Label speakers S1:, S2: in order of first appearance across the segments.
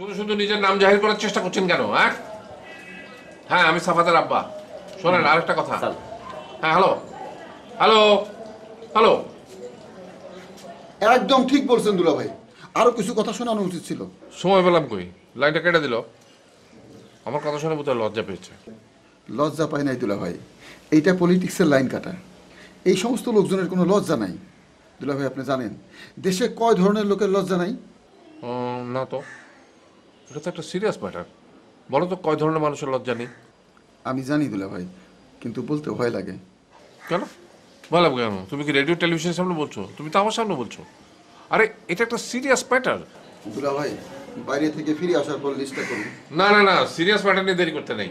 S1: শুধু শুধু নিজের নাম জাহির করার চেষ্টা করছেন কেন? হ্যাঁ হ্যাঁ, আমি সাফাতের আব্বা। শোনেন আরেকটা কথা। হ্যাঁ, হ্যালো হ্যালো হ্যালো।
S2: একদম ঠিক বলছেন দুলা ভাই, আরো কিছু কথা শোনানো উচিত ছিল।
S1: সময় পেলাম কই, লাইনটা কেটে দিল। আমার কথা শুনে বোধহয় লজ্জা পেয়েছে।
S2: লজ্জা পায় নাই দুলা ভাই, এইটা পলিটিক্সের লাইন কাটা। এই সমস্ত লোকজনের কোনো লজ্জা নাই দুলা ভাই। আপনি জানেন দেশে কয় ধরনের লোকের লজ্জা নাই?
S1: না তো, এটা তো একটা সিরিয়াস ম্যাটার। বলো তো কয় ধরনের মানুষের লজ্জা নেই?
S2: আমি জানি দুলা ভাই, কিন্তু বলতে ভয় লাগে।
S1: কেন ভয় লাগবে কেন? তুমি কি রেডিও টেলিভিশনের সামনে বলছো? তুমি তো আমার সামনে বলছো। আরে এটা একটা সিরিয়াস ম্যাটার।
S2: দুলা ভাই, বাইরে থেকে ফিরে আসার পর লিস্টটা করুন।
S1: না না না, সিরিয়াস ম্যাটার নিয়ে দেরি করতে নেই।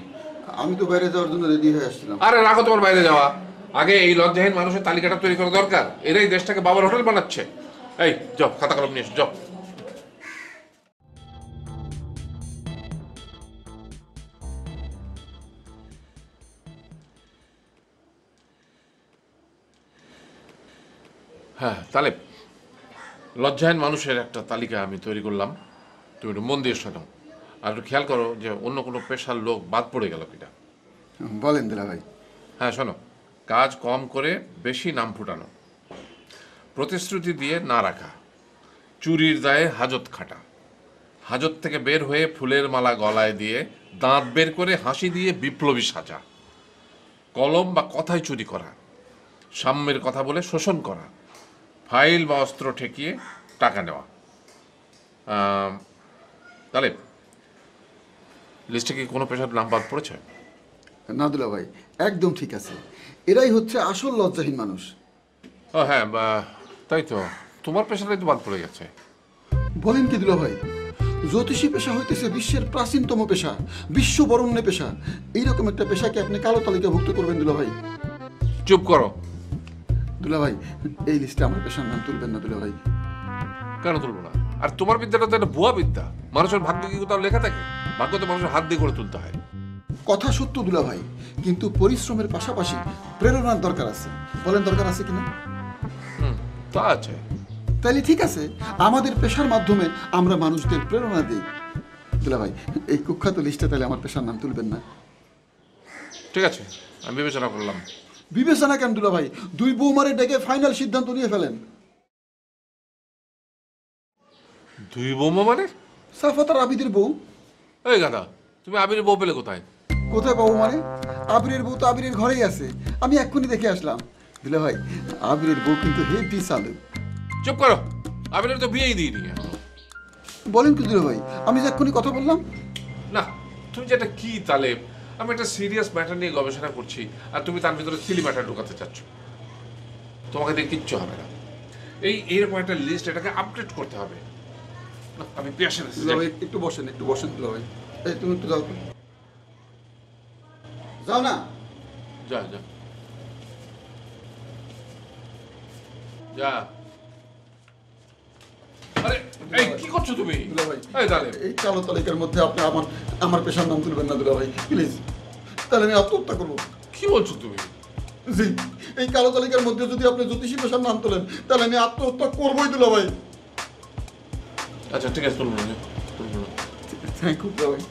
S2: আমি তো বাইরে যাওয়ার জন্য রেডি হয়ে আসছিলাম।
S1: আরে রাখো তোমার বাইরে যাওয়া, আগে এই লজ্জাহীন মানুষের তালিকাটা তৈরি করা দরকার। এরাই দেশটাকে বাবার হোটেল বানাচ্ছে। এই যাও, খাতা কলম নিয়ে এসো, যাও। হ্যাঁ তাহলে লজ্জাহীন মানুষের একটা তালিকা আমি তৈরি করলাম, তুমি একটু মন দিয়ে শোনো। আর একটু খেয়াল করো যে অন্য কোনো পেশার লোক বাদ পড়ে গেল কিনা।
S2: বলেন দুলা ভাই।
S1: হ্যাঁ শোনো, কাজ কম করে বেশি নাম ফুটানো, প্রতিশ্রুতি দিয়ে না রাখা, চুরির দায়ে হাজত খাটা, হাজত থেকে বের হয়ে ফুলের মালা গলায় দিয়ে দাঁত বের করে হাসি দিয়ে বিপ্লবী সাজা, কলম বা কথায় চুরি করা, সাম্যের কথা বলে শোষণ করা, ফাইল বা অস্ত্র ঠেকিয়ে টাকা নেওয়া। তাহলে লিস্টে কি কোনো পেশার নাম বাদ পড়েছে?
S2: না দুলা ভাই, একদম ঠিক আছে। এরাই হচ্ছে আসল লজ্জাহীন মানুষ।
S1: ও হ্যাঁ, তাই তো, তোমার পেশাটাই তো বাদ পড়ে গেছে।
S2: বলেন কি দুলা ভাই, জ্যোতিষী পেশা হইতেছে বিশ্বের প্রাচীনতম পেশা, বিশ্ব বরণ্য পেশা। এইরকম একটা পেশাকে আপনি কালো তালিকাভুক্ত করবেন দুলা ভাই?
S1: চুপ করো।
S2: দুলা ভাই, এই লিস্টে আমার পেশার নাম তুলবেন না দুলা ভাই।
S1: কেন তুলবো না? আর তোমার বিদ্যাটা তো একটা ভুয়া বিদ্যা। মানুষের ভাগ্য কি কোথাও লেখা থাকে? ভাগ্য তো মানুষের হাত দিয়ে করে তুলতে হয়।
S2: কথা সত্য দুলা ভাই, কিন্তু পরিশ্রমের পাশাপাশি প্রেরণার দরকার আছে। বলেন দরকার আছে কিনা?
S1: তা আছে।
S2: তাইলে ঠিক আছে, আমাদের পেশার মাধ্যমে আমরা মানুষদের প্রেরণা দিই। দুলা ভাই, এই কুখ্যাত লিস্টে তাহলে আমার পেশার নাম তুলবেন না?
S1: ঠিক আছে, আমি বিবেচনা করলাম।
S2: বিবেচনা কেন দুলা ভাই, দুই বৌমারে ডেকে ফাইনাল সিদ্ধান্ত নিয়ে ফেলেন।
S1: দুই বৌমা মানে?
S2: সাফাত আর আবিদের বউ।
S1: এই গাদা, তুমি আবির বউ পেলে কোথায়?
S2: কোথায় পাবো মানে? আবিরের বউ তো আবিরের ঘরেই আছে, আমি এক্ষুনি দেখে আসলাম। দুলা ভাই, আবিরের বউ কিন্তু হেভি চালু।
S1: চুপ করো, আবিরের তো বিয়েই দিইনি।
S2: বলেন কি দুলা ভাই, আমি যে এক্ষুনি কথা বললাম।
S1: না, তুমি যেটা কি তালে, আমি একটা সিরিয়াস ম্যাটার নিয়ে গবেষণা করছি আর তুমি তার ভিতরে সিলি ম্যাটার ঢুকাতে চাচ্ছ। তোমাকে দিয়ে কিচ্ছু হবে না। এইরকম একটা লিস্ট, এটাকে আপডেট করতে হবে। না, আমি পেশে আছি।
S2: দুলা ভাই একটু বসেন, একটু বসেন দুলা ভাই। এই তুমি একটু যাও তো। যাও না।
S1: যা যা যা। আরে এই কি করছো তুমি?
S2: দুলা ভাই,
S1: এই তালে,
S2: এই কালো তালিকার মধ্যে আপনি আমার পেশার নাম তুলবেন না দুলা ভাই, প্লিজ। তাহলে আমি আত্মহত্যা করবো।
S1: কি বলছো তুমি?
S2: জি, এই কালো তালিকার মধ্যে যদি আপনি জ্যোতিষী পেশার নাম তোলেন তাহলে আমি আত্মহত্যা করবোই দুলা ভাই।
S1: আচ্ছা ঠিক আছে, তুলবো না, তুলবো না।
S2: থ্যাংক ইউ দুলা ভাই।